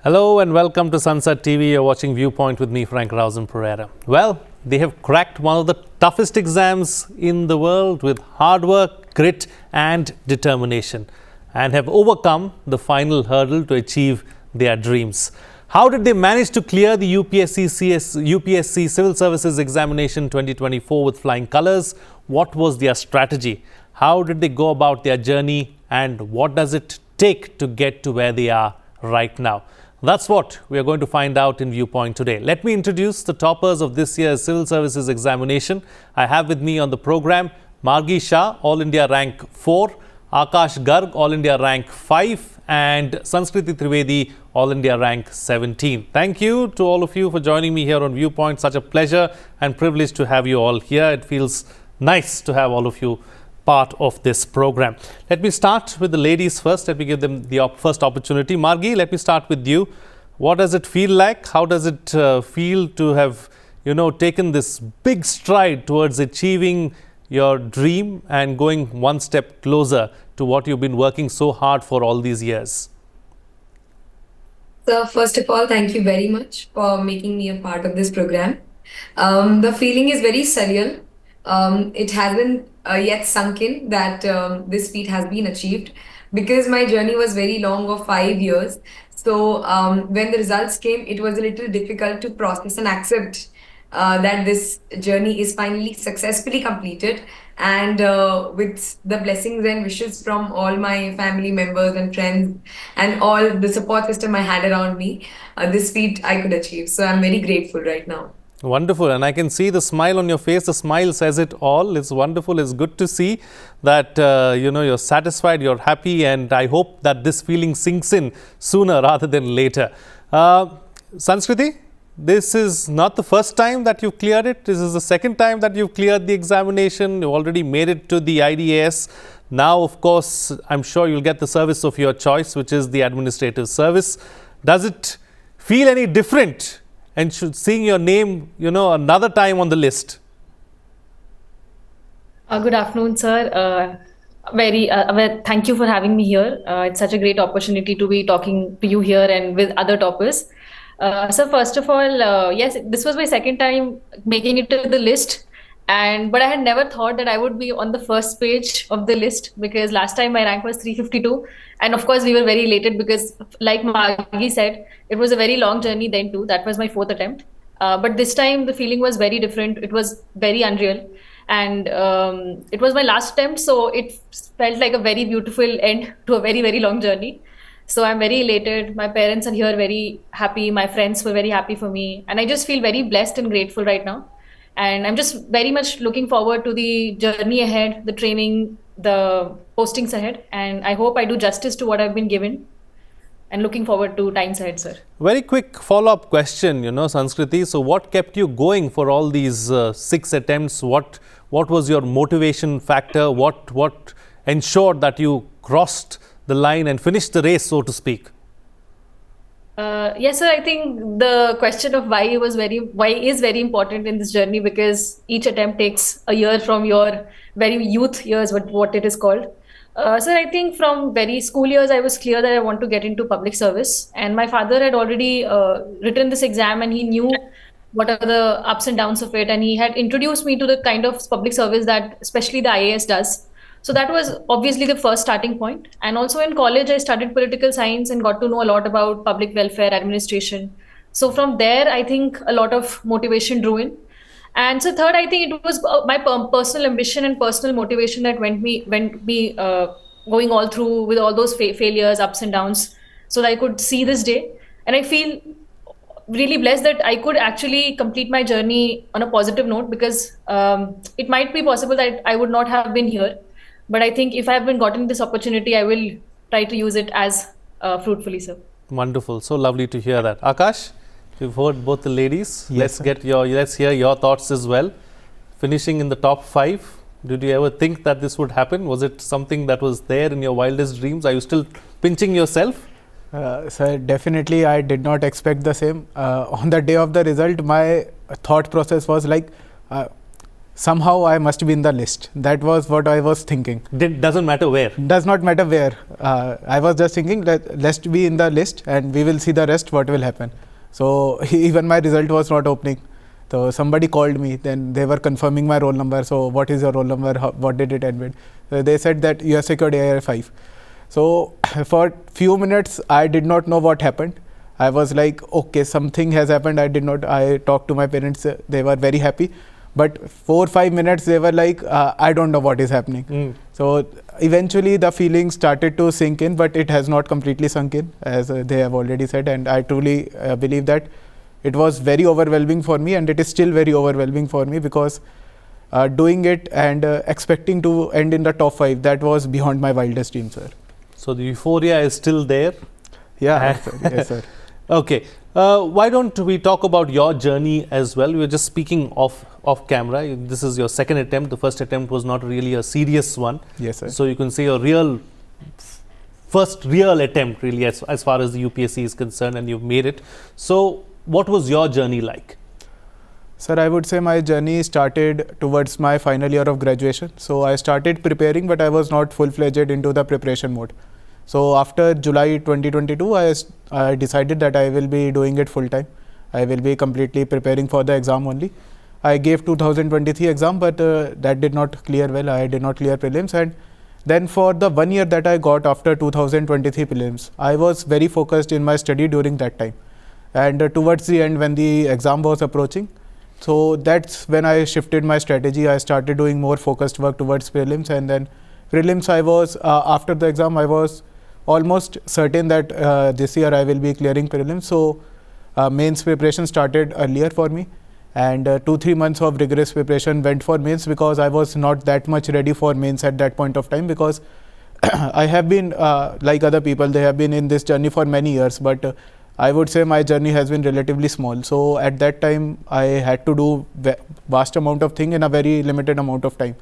Hello and welcome to Sansad TV. You're watching Viewpoint with me, Frank RAUSAN PEREIRA. Well, they have cracked one of the toughest exams in the world with hard work, grit and determination, and have overcome the final hurdle to achieve their dreams. How did they manage to clear the UPSC Civil Services Examination 2024 with flying colours? What was their strategy? How did they go about their journey, and what does it take to get to where they are right now? That's what we are going to find out in Viewpoint today. Let me introduce the toppers of this year's Civil Services Examination. I have with me on the program Margi Shah, All India Rank 4, Aakash Garg, All India Rank 5, and Sanskriti Trivedi, All India Rank 17. Thank you to all of you for joining me here on Viewpoint. Such a pleasure and privilege to have you all here. It feels nice to have all of you part of this program. Let me start with the ladies first. Let me give them the first opportunity. Margi, let me start with you. What does it feel like? How does it feel to have, taken this big stride towards achieving your dream and going one step closer to what you've been working so hard for all these years? So first of all, thank you very much for making me a part of this program. The feeling is very surreal. It hasn't yet sunk in that this feat has been achieved, because my journey was very long of 5 years. So when the results came, it was a little difficult to process and accept that this journey is finally successfully completed. And with the blessings and wishes from all my family members and friends and all the support system I had around me, this feat I could achieve. So I'm very grateful right now. Wonderful. And I can see the smile on your face. The smile says it all. It's wonderful. It's good to see that, you're satisfied, you're happy, and I hope that this feeling sinks in sooner rather than later. Sanskriti, this is not the first time that you've cleared it. This is the second time that you've cleared the examination. You've already made it to the IDAS. Now, of course, I'm sure you'll get the service of your choice, which is the administrative service. Does it feel any different? And seeing your name, another time on the list? Good afternoon, sir. Thank you for having me here. It's such a great opportunity to be talking to you here and with other toppers. So first of all, yes, this was my second time making it to the list. But I had never thought that I would be on the first page of the list, because last time my rank was 352. And of course, we were very elated because, like Margi said, it was a very long journey then too. That was my 4th attempt. But this time the feeling was very different. It was very unreal. And it was my last attempt. So it felt like a very beautiful end to a very, very long journey. So I'm very elated. My parents are here very happy. My friends were very happy for me. And I just feel very blessed and grateful right now. And I'm just very much looking forward to the journey ahead, the training, the postings ahead. And I hope I do justice to what I've been given. And looking forward to times ahead, sir. Very quick follow-up question, Sanskriti. So what kept you going for all these 6 attempts? What was your motivation factor? What ensured that you crossed the line and finished the race, so to speak? Yes, sir. I think the question of why is very important in this journey, because each attempt takes a year from your very youth years, what it is called. So I think from very school years, I was clear that I want to get into public service. And my father had already written this exam, and he knew what are the ups and downs of it. And he had introduced me to the kind of public service that especially the IAS does. So that was obviously the first starting point. And also in college, I studied political science and got to know a lot about public welfare administration. So from there, I think a lot of motivation drew in. And so third, I think it was my personal ambition and personal motivation that went me going all through with all those failures, ups and downs, so that I could see this day. And I feel really blessed that I could actually complete my journey on a positive note, because it might be possible that I would not have been here. But I think if I have been gotten this opportunity, I will try to use it as fruitfully, sir. Wonderful. So lovely to hear that. Aakash, you've heard both the ladies. Yes, Let's hear your thoughts as well. Finishing in the top 5. Did you ever think that this would happen? Was it something that was there in your wildest dreams? Are you still pinching yourself? Sir, definitely I did not expect the same. On the day of the result, my thought process was like, somehow I must be in the list. That was what I was thinking. Doesn't matter where. Does not matter where. I was just thinking that let's be in the list and we will see the rest what will happen. So even my result was not opening. So somebody called me, then they were confirming my roll number. So what is your roll number? What did it end with? So they said that you have secured AIR 5. So for few minutes, I did not know what happened. I was like, okay, something has happened. I talked to my parents. They were very happy. But 4-5 minutes, they were like, I don't know what is happening. So eventually the feeling started to sink in, but it has not completely sunk in, as they have already said. And I truly believe that it was very overwhelming for me, and it is still very overwhelming for me, because doing it and expecting to end in the top 5, that was beyond my wildest dreams, sir. So the euphoria is still there? Yeah, sir. Yes, sir. Okay. Why don't we talk about your journey as well? We were just speaking off camera. This is your second attempt. The first attempt was not really a serious one. Yes, sir. So you can say your first real attempt really as far as the UPSC is concerned, and you've made it. So what was your journey like? Sir, I would say my journey started towards my final year of graduation. So I started preparing, but I was not full-fledged into the preparation mode. So after July 2022, I decided that I will be doing it full time. I will be completely preparing for the exam only. I gave 2023 exam, but that did not clear well. I did not clear prelims. And then for the 1 year that I got after 2023 prelims, I was very focused in my study during that time. And towards the end, when the exam was approaching, so that's when I shifted my strategy. I started doing more focused work towards prelims, and then prelims I was, after the exam, I was almost certain that this year I will be clearing prelims. So mains preparation started earlier for me, and 2-3 months of rigorous preparation went for mains, because I was not that much ready for mains at that point of time, because I have been like other people, they have been in this journey for many years, but I would say my journey has been relatively small. So at that time I had to do vast amount of thing in a very limited amount of time.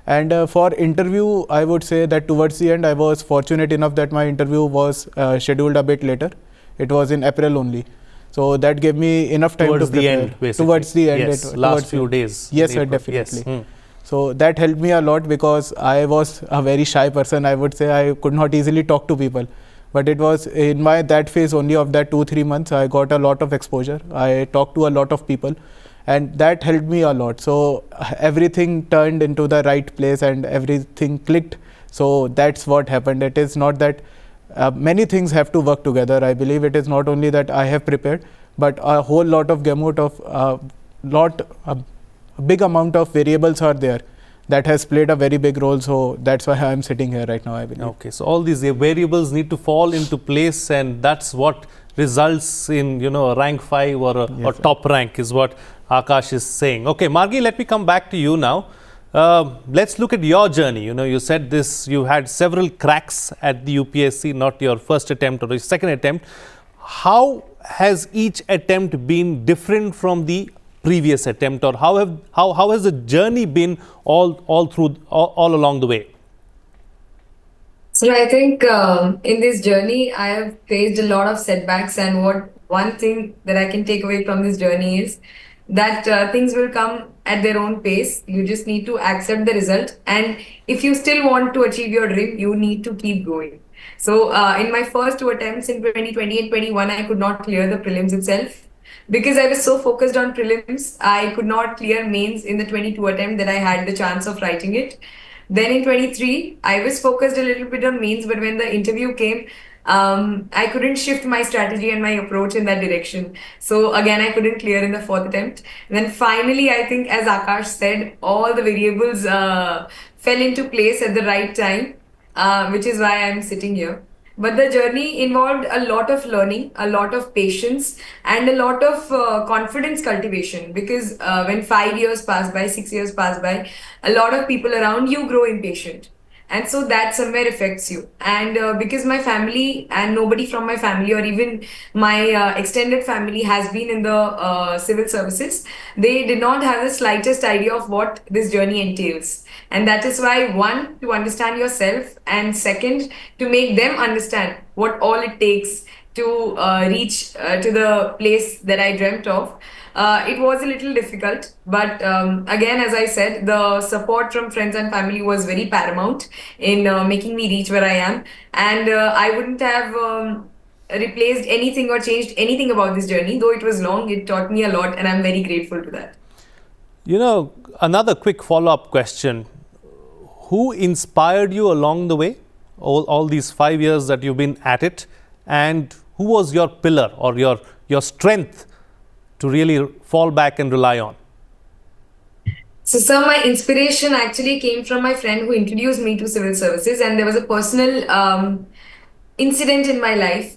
And for interview, I would say that towards the end, I was fortunate enough that my interview was scheduled a bit later. It was in April only. So that gave me enough time towards to prepare. The end, basically. Towards the end. Yes, last few days. Yes, sir, definitely. Yes. So that helped me a lot, because I was a very shy person. I would say I could not easily talk to people. But it was in that phase only of that 2-3 months, I got a lot of exposure. I talked to a lot of people. And that helped me a lot. So everything turned into the right place and everything clicked. So that's what happened. It is not that many things have to work together. I believe it is not only that I have prepared, but a whole lot of gamut of a big amount of variables are there that has played a very big role. So that's why I am sitting here right now, I believe. Okay, so all these variables need to fall into place, and that's what results in a rank 5 or a top rank, is what Aakash is saying. Okay, Margi, let me come back to you now. Let's look at your journey. You said this, you had several cracks at the UPSC, not your first attempt or your second attempt. How has each attempt been different from the previous attempt, or how has the journey been all along the way? So I think in this journey, I have faced a lot of setbacks, and one thing that I can take away from this journey is that things will come at their own pace. You just need to accept the result, and if you still want to achieve your dream, you need to keep going. So in my first 2 attempts in 2020 and 21, I could not clear the prelims itself. Because I was so focused on prelims, I could not clear mains in the 22 attempt that I had the chance of writing it. Then in 23, I was focused a little bit on mains, but when the interview came, I couldn't shift my strategy and my approach in that direction. So again, I couldn't clear in the 4th attempt. And then finally, I think, as Aakash said, all the variables fell into place at the right time, which is why I'm sitting here. But the journey involved a lot of learning, a lot of patience, and a lot of confidence cultivation. Because when 5 years pass by, 6 years pass by, a lot of people around you grow impatient. And so that somewhere affects you. And because my family and nobody from my family or even my extended family has been in the civil services, they did not have the slightest idea of what this journey entails. And that is why, one, to understand yourself, and second, to make them understand what all it takes to reach to the place that I dreamt of. It was a little difficult, but again, as I said, the support from friends and family was very paramount in making me reach where I am. And I wouldn't have replaced anything or changed anything about this journey. Though it was long, it taught me a lot, and I'm very grateful to that. You know, another quick follow-up question. Who inspired you along the way, all these 5 years that you've been at it? And who was your pillar or your strength to really fall back and rely on? So, sir, my inspiration actually came from my friend who introduced me to civil services, and there was a personal incident in my life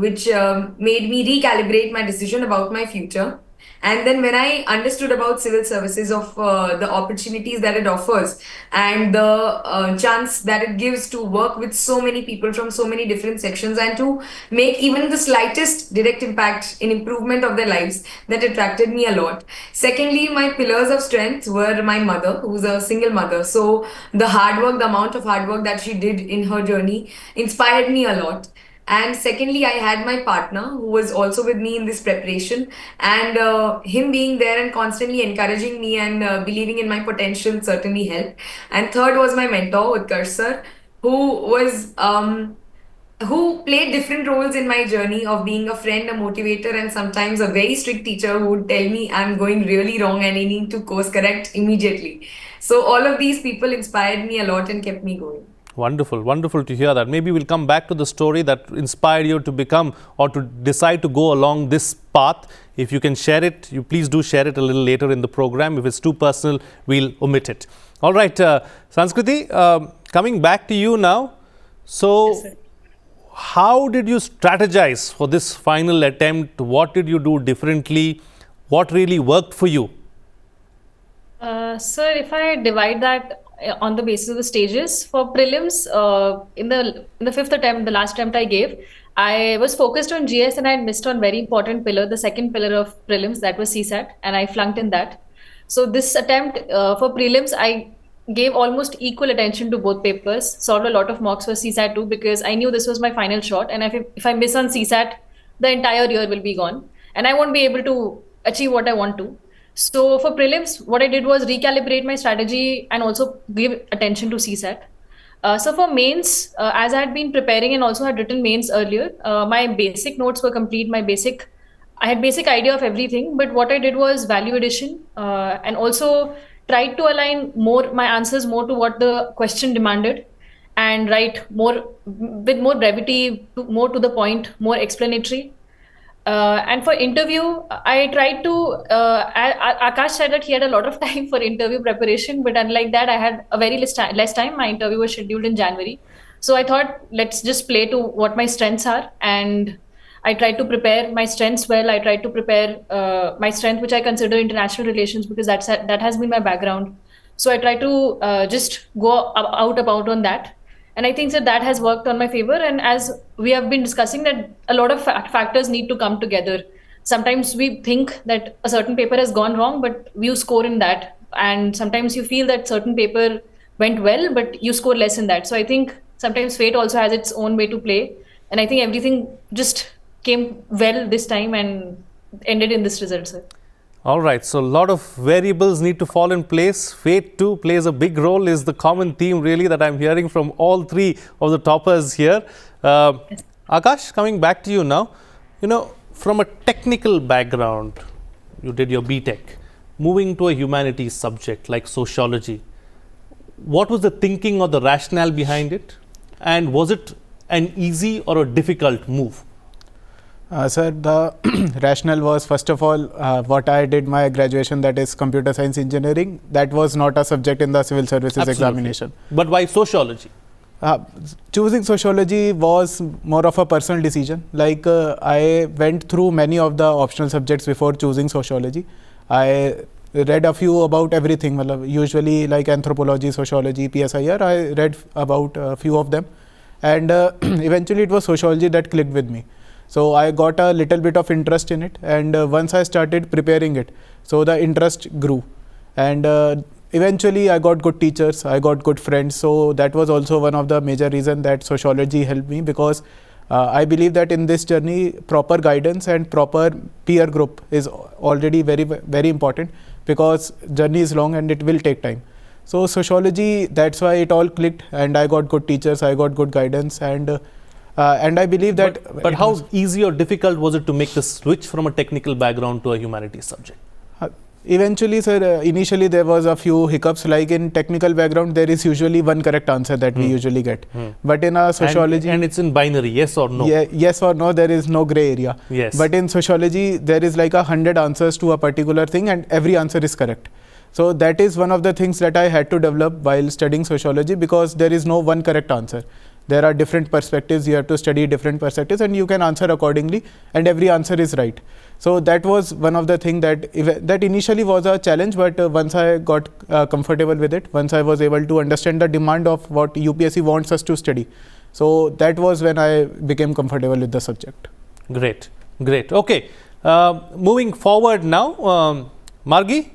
which made me recalibrate my decision about my future. And then when I understood about civil services, of the opportunities that it offers and the chance that it gives to work with so many people from so many different sections and to make even the slightest direct impact in improvement of their lives, that attracted me a lot. Secondly, my pillars of strength were my mother, who's a single mother. So the hard work, the amount of hard work that she did in her journey inspired me a lot. And secondly, I had my partner who was also with me in this preparation, and him being there and constantly encouraging me and believing in my potential certainly helped. And third was my mentor, Aakash sir, who was who played different roles in my journey of being a friend, a motivator, and sometimes a very strict teacher who would tell me I'm going really wrong and I need to course correct immediately. So all of these people inspired me a lot and kept me going. Wonderful, wonderful to hear that. Maybe we'll come back to the story that inspired you to become or to decide to go along this path. If you can share it, you please do share it a little later in the program. If it's too personal, we'll omit it. All right, Sanskriti, coming back to you now. So, Yes, sir. how did you strategize for this final attempt? What did you do differently? What really worked for you? Sir, if I divide that on the basis of the stages for prelims, in the fifth attempt, the last attempt I gave, I was focused on GS and I had missed on very important pillar, the second pillar of prelims, that was CSAT, and I flunked in that. So this attempt for prelims, I gave almost equal attention to both papers, solved a lot of mocks for CSAT too, because I knew this was my final shot, and if I miss on CSAT, the entire year will be gone, and I won't be able to achieve what I want to. So for prelims, what I did was recalibrate my strategy and also give attention to CSAT. So for mains, as I had been preparing and also had written mains earlier, my basic notes were complete. I had basic idea of everything, but what I did was value addition and also tried to align my answers more to what the question demanded and write more with more brevity, more to the point, more explanatory. And for interview, I tried to. Aakash said that he had a lot of time for interview preparation, but unlike that, I had a very less time. My interview was scheduled in January, so I thought let's just play to what my strengths are, and I tried to prepare my strengths well. I tried to prepare my strength, which I consider international relations, because that has been my background. So I tried to just go out about on that. And I think that has worked on my favor. And as we have been discussing, that a lot of factors need to come together. Sometimes we think that a certain paper has gone wrong, but you score in that. And sometimes you feel that certain paper went well, but you score less in that. So I think sometimes fate also has its own way to play. And I think everything just came well this time and ended in this result, sir. All right, so a lot of variables need to fall in place. Fate too plays a big role, is the common theme really that I'm hearing from all three of the toppers here. Aakash, coming back to you now, you know, from a technical background, you did your BTech, moving to a humanities subject like sociology. What was the thinking or the rationale behind it? And was it an easy or a difficult move? Sir, the rationale was, first of all, what I did my graduation, that is computer science engineering, that was not a subject in the civil services Absolutely. examination. But why sociology? Choosing sociology was more of a personal decision. Like I went through many of the optional subjects before choosing sociology. I read a few about everything, usually like anthropology, sociology, PSIR. I read about a few of them, and eventually it was sociology that clicked with me. So I got a little bit of interest in it, and once I started preparing it, so the interest grew, and eventually I got good teachers, I got good friends. So that was also one of the major reasons that sociology helped me, because I believe that in this journey, proper guidance and proper peer group is already very, very important, because journey is long and it will take time. So sociology, that's why it all clicked, and I got good teachers, I got good guidance, and I believe that. But how easy or difficult was it to make the switch from a technical background to a humanities subject? Eventually, sir, initially there was a few hiccups. Like in technical background, there is usually one correct answer that we usually get. But in a sociology, and it's in binary, yes or no. Yeah, yes or no. There is no gray area. Yes. But in sociology, there is like 100 answers to a particular thing, and every answer is correct. So that is one of the things that I had to develop while studying sociology, because there is no one correct answer. There are different perspectives. You have to study different perspectives, and you can answer accordingly, and every answer is right. So that was one of the things that initially was a challenge, but once I got comfortable with it, once I was able to understand the demand of what UPSC wants us to study, so that was when I became comfortable with the subject. Great, great. Okay, moving forward now, Margi.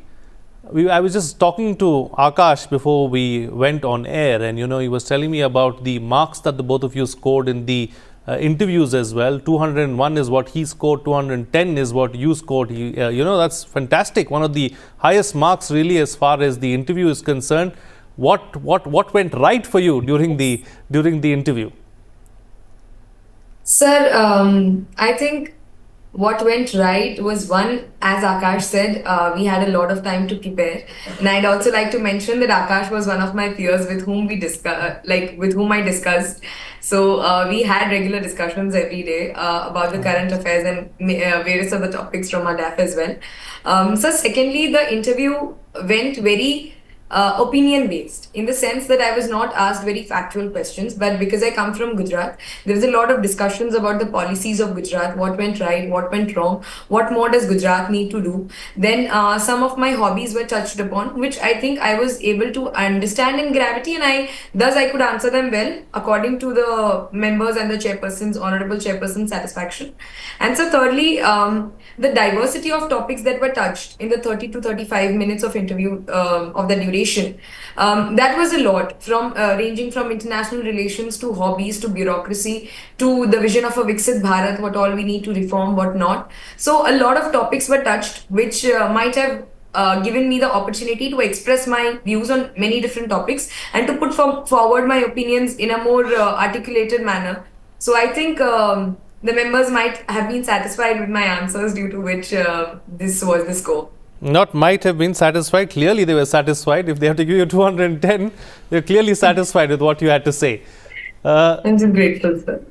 I was just talking to Aakash before we went on air, and he was telling me about the marks that the both of you scored in the interviews as well. 201 is what he scored, 210 is what you scored. That's fantastic. One of the highest marks really as far as the interview is concerned. What went right for you during the interview? Sir, I think what went right was, one, as Aakash said, we had a lot of time to prepare, and I'd also like to mention that Aakash was one of my peers with whom I discussed. So we had regular discussions every day about the current affairs and various other topics from our DAF as well. So secondly, the interview went very opinion based, in the sense that I was not asked very factual questions, but because I come from Gujarat, there was a lot of discussions about the policies of Gujarat, what went right, what went wrong, what more does Gujarat need to do. Then some of my hobbies were touched upon, which I think I was able to understand in gravity, and I could answer them well according to the members and the honorable chairperson's satisfaction. And so thirdly, the diversity of topics that were touched in the 30 to 35 minutes of interview of the duration, that was a lot, from ranging from international relations to hobbies to bureaucracy to the vision of a Viksit Bharat, what all we need to reform, what not. So a lot of topics were touched, which might have given me the opportunity to express my views on many different topics and to put forward my opinions in a more articulated manner. So I think the members might have been satisfied with my answers, due to which this was the score. Not might have been satisfied. Clearly, they were satisfied. If they have to give you 210, they're clearly satisfied with what you had to say. I'm just grateful, sir.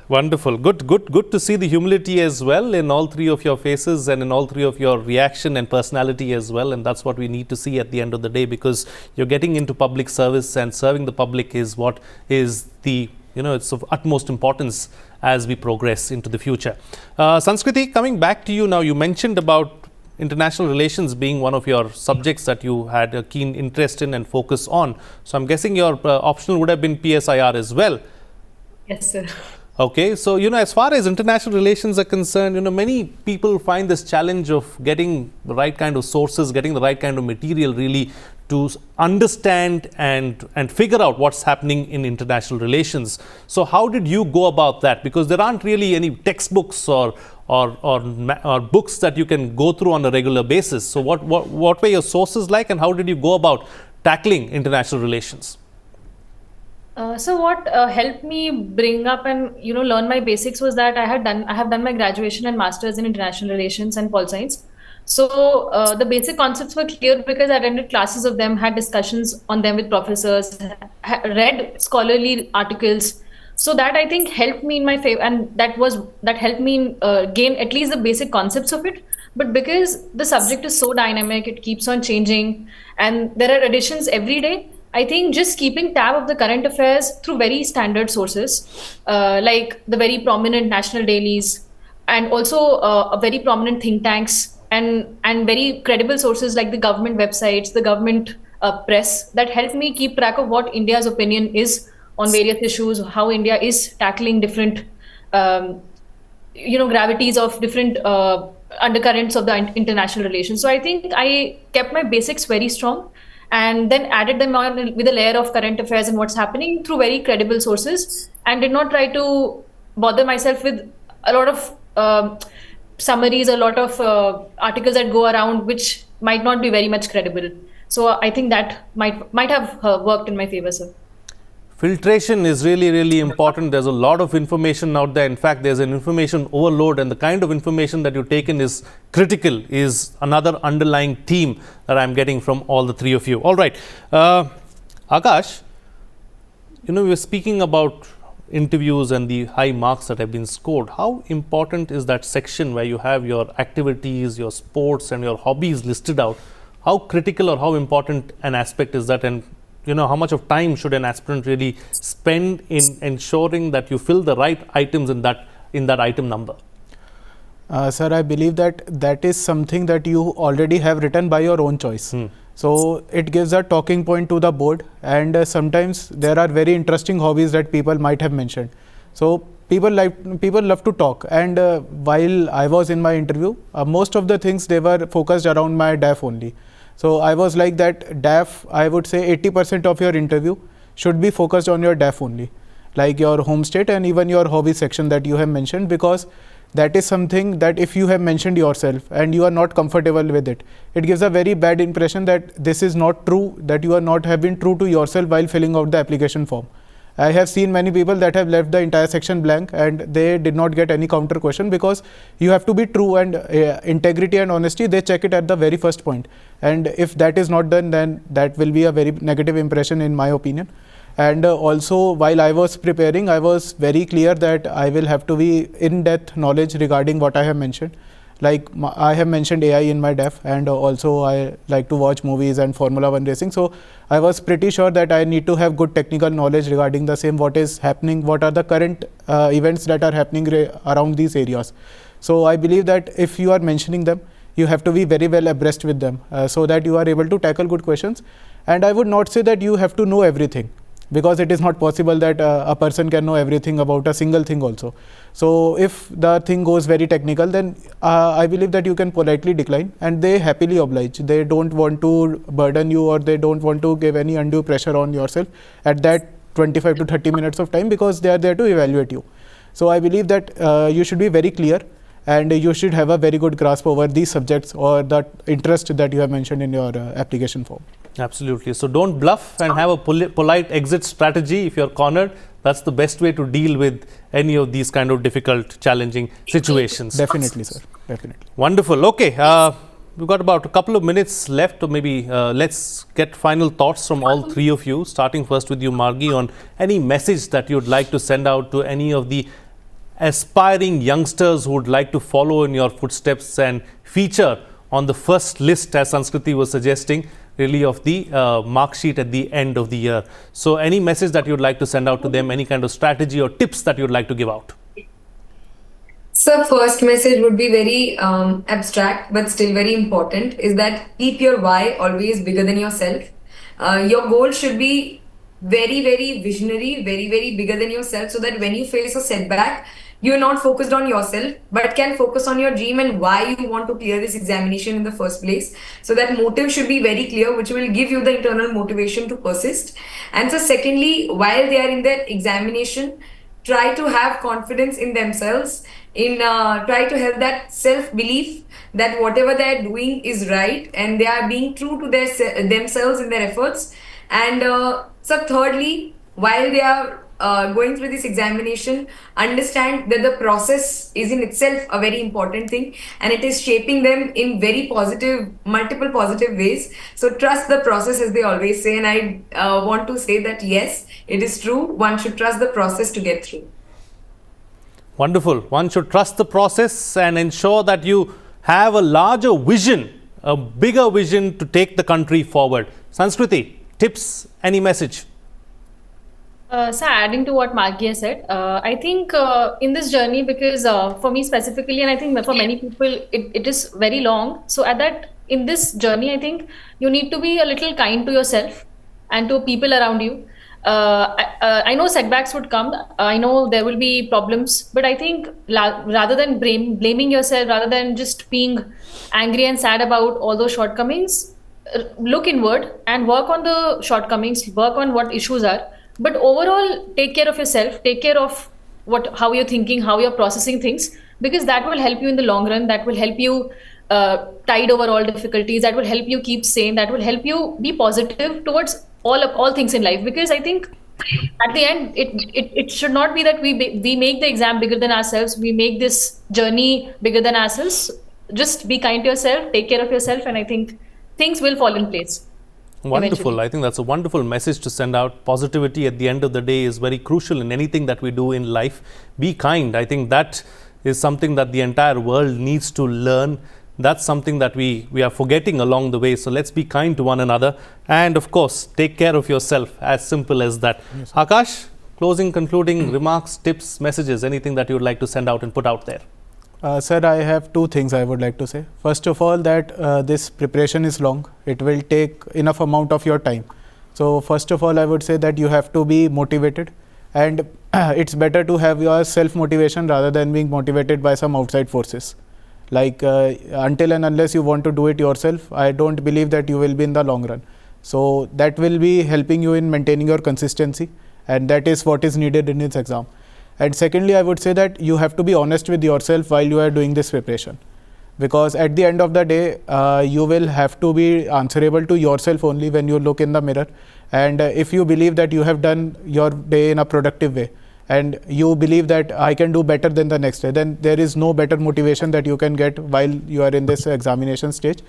Wonderful. Good to see the humility as well in all three of your faces and in all three of your reaction and personality as well. And that's what we need to see at the end of the day, because you're getting into public service, and serving the public is what is the, it's of utmost importance as we progress into the future. Sanskriti, coming back to you now, you mentioned about international relations being one of your subjects that you had a keen interest in and focus on. So I'm guessing your optional would have been PSIR as well. Yes, sir. Okay, so as far as international relations are concerned, many people find this challenge of getting the right kind of sources, getting the right kind of material really to understand and figure out what's happening in international relations. So how did you go about that? Because there aren't really any textbooks or books that you can go through on a regular basis. So what were your sources like, and how did you go about tackling international relations? So what helped me bring up and learn my basics was that I have done my graduation and masters in international relations and pol science. So the basic concepts were clear because I attended classes of them, had discussions on them with professors, read scholarly articles. So that I think helped me in my favor, and that helped me gain at least the basic concepts of it. But because the subject is so dynamic, it keeps on changing, and there are additions every day. I think just keeping tab of the current affairs through very standard sources, like the very prominent national dailies, and also a very prominent think tanks, and very credible sources like the government websites, the government press, that helped me keep track of what India's opinion is on various issues, how India is tackling different, gravities of different undercurrents of the international relations. So I think I kept my basics very strong, and then added them on with a layer of current affairs and what's happening through very credible sources, and did not try to bother myself with a lot of summaries, a lot of articles that go around, which might not be very much credible. So I think that might have worked in my favor, sir. Filtration is really, really important. There's a lot of information out there. In fact, there's an information overload, and the kind of information that you take in is critical, is another underlying theme that I'm getting from all the three of you. All right. Aakash, we were speaking about interviews and the high marks that have been scored. How important is that section where you have your activities, your sports and your hobbies listed out? How critical or how important an aspect is that? And how much of time should an aspirant really spend in ensuring that you fill the right items in that item number? Sir, I believe that is something that you already have written by your own choice. So it gives a talking point to the board, and sometimes there are very interesting hobbies that people might have mentioned. So people love to talk, and while I was in my interview, most of the things, they were focused around my DAF only. So I was like that DAF, I would say 80% of your interview should be focused on your DAF only, like your home state and even your hobby section that you have mentioned, because that is something that if you have mentioned yourself and you are not comfortable with it, it gives a very bad impression that this is not true, that you are not have been true to yourself while filling out the application form. I have seen many people that have left the entire section blank and they did not get any counter question, because you have to be true, and integrity and honesty, they check it at the very first point. And if that is not done, then that will be a very negative impression in my opinion. And also, while I was preparing, I was very clear that I will have to be in-depth knowledge regarding what I have mentioned. Like I have mentioned AI in my DEF, and also I like to watch movies and Formula 1 racing. So I was pretty sure that I need to have good technical knowledge regarding the same, what is happening, what are the current events that are happening around these areas. So I believe that if you are mentioning them, you have to be very well abreast with them so that you are able to tackle good questions. And I would not say that you have to know everything, because it is not possible that a person can know everything about a single thing also. So if the thing goes very technical, then I believe that you can politely decline, and they happily oblige. They don't want to burden you, or they don't want to give any undue pressure on yourself at that 25 to 30 minutes of time, because they are there to evaluate you. So I believe that you should be very clear, and you should have a very good grasp over these subjects or the interest that you have mentioned in your application form. Absolutely. So don't bluff and have a polite exit strategy. If you're cornered, that's the best way to deal with any of these kind of difficult, challenging situations. Definitely, sir. Definitely. Wonderful. Okay. We've got about a couple of minutes left, or maybe let's get final thoughts from all three of you, starting first with you, Margi, on any message that you'd like to send out to any of the aspiring youngsters who would like to follow in your footsteps and feature on the first list, as Sanskriti was suggesting, really of the mark sheet at the end of the year. So any message that you'd like to send out to them, any kind of strategy or tips that you'd like to give out? So first message would be very abstract but still very important, is that keep your why always bigger than yourself. Your goal should be very, very visionary, very, very bigger than yourself, so that when you face a setback, you're not focused on yourself, but can focus on your dream and why you want to clear this examination in the first place. So that motive should be very clear, which will give you the internal motivation to persist. And so secondly, while they are in their examination, try to have confidence in themselves, try to have that self-belief that whatever they are doing is right and they are being true to themselves in their efforts. And so thirdly, while they are going through this examination, understand that the process is in itself a very important thing, and it is shaping them in very positive, multiple positive ways. So trust the process, as they always say, and I want to say that yes, it is true. One should trust the process to get through. Wonderful. One should trust the process and ensure that you have a larger vision, a bigger vision to take the country forward. Sanskriti, tips, any message? So adding to what Margi has said, I think in this journey, because for me specifically, and I think for many people, it is very long. So in this journey, I think you need to be a little kind to yourself and to people around you. I know setbacks would come. I know there will be problems, but I think rather than blaming yourself, rather than just being angry and sad about all those shortcomings, look inward and work on the shortcomings, work on what issues are. But overall, take care of yourself, take care of how you're thinking, how you're processing things, because that will help you in the long run. That will help you tide over all difficulties. That will help you keep sane. That will help you be positive towards all things in life. Because I think at the end, it should not be that we make the exam bigger than ourselves. We make this journey bigger than ourselves. Just be kind to yourself, take care of yourself, and I think things will fall in place. Wonderful. Eventually. I think that's a wonderful message to send out. Positivity at the end of the day is very crucial in anything that we do in life. Be kind. I think that is something that the entire world needs to learn. That's something that we are forgetting along the way. So let's be kind to one another. And of course, take care of yourself. As simple as that. Yes, Aakash, closing, concluding remarks, tips, messages, anything that you would like to send out and put out there? Sir, I have two things I would like to say. First of all, that this preparation is long. It will take enough amount of your time. So first of all, I would say that you have to be motivated, and it's better to have your self-motivation rather than being motivated by some outside forces. Like until and unless you want to do it yourself, I don't believe that you will be in the long run. So that will be helping you in maintaining your consistency, and that is what is needed in this exam. And secondly, I would say that you have to be honest with yourself while you are doing this preparation, because at the end of the day, you will have to be answerable to yourself only when you look in the mirror. And if you believe that you have done your day in a productive way, and you believe that I can do better than the next day, then there is no better motivation that you can get while you are in this examination stage.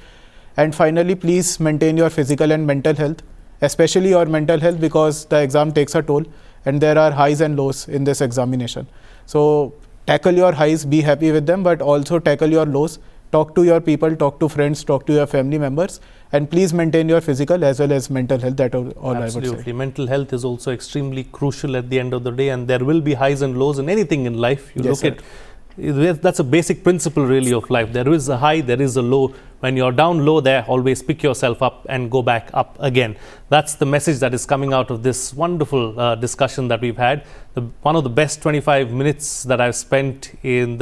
And finally, please maintain your physical and mental health, especially your mental health, because the exam takes a toll and there are highs and lows in this examination. So tackle your highs, be happy with them, but also tackle your lows. Talk to your people, talk to friends, talk to your family members, and please maintain your physical as well as mental health. That all I would say. Absolutely. Mental health is also extremely crucial at the end of the day, and there will be highs and lows in anything in life. You Yes, look at, that's a basic principle really of life. There is a high, there is a low. When you're down low there, always pick yourself up and go back up again. That's the message that is coming out of this wonderful discussion that we've had. One of the best 25 minutes that I've spent in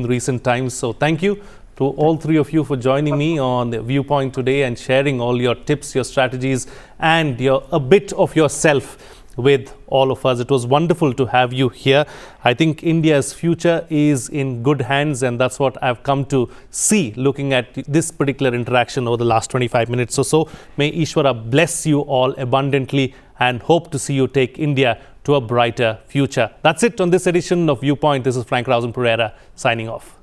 recent times. So thank you to all three of you for joining me on the Viewpoint today and sharing all your tips, your strategies, and a bit of yourself with all of us. It was wonderful to have you here. I think India's future is in good hands, and that's what I've come to see looking at this particular interaction over the last 25 minutes or so. May Ishwara bless you all abundantly, and hope to see you take India to a brighter future. That's it on this edition of Viewpoint. This is Frank Rausan Pereira signing off.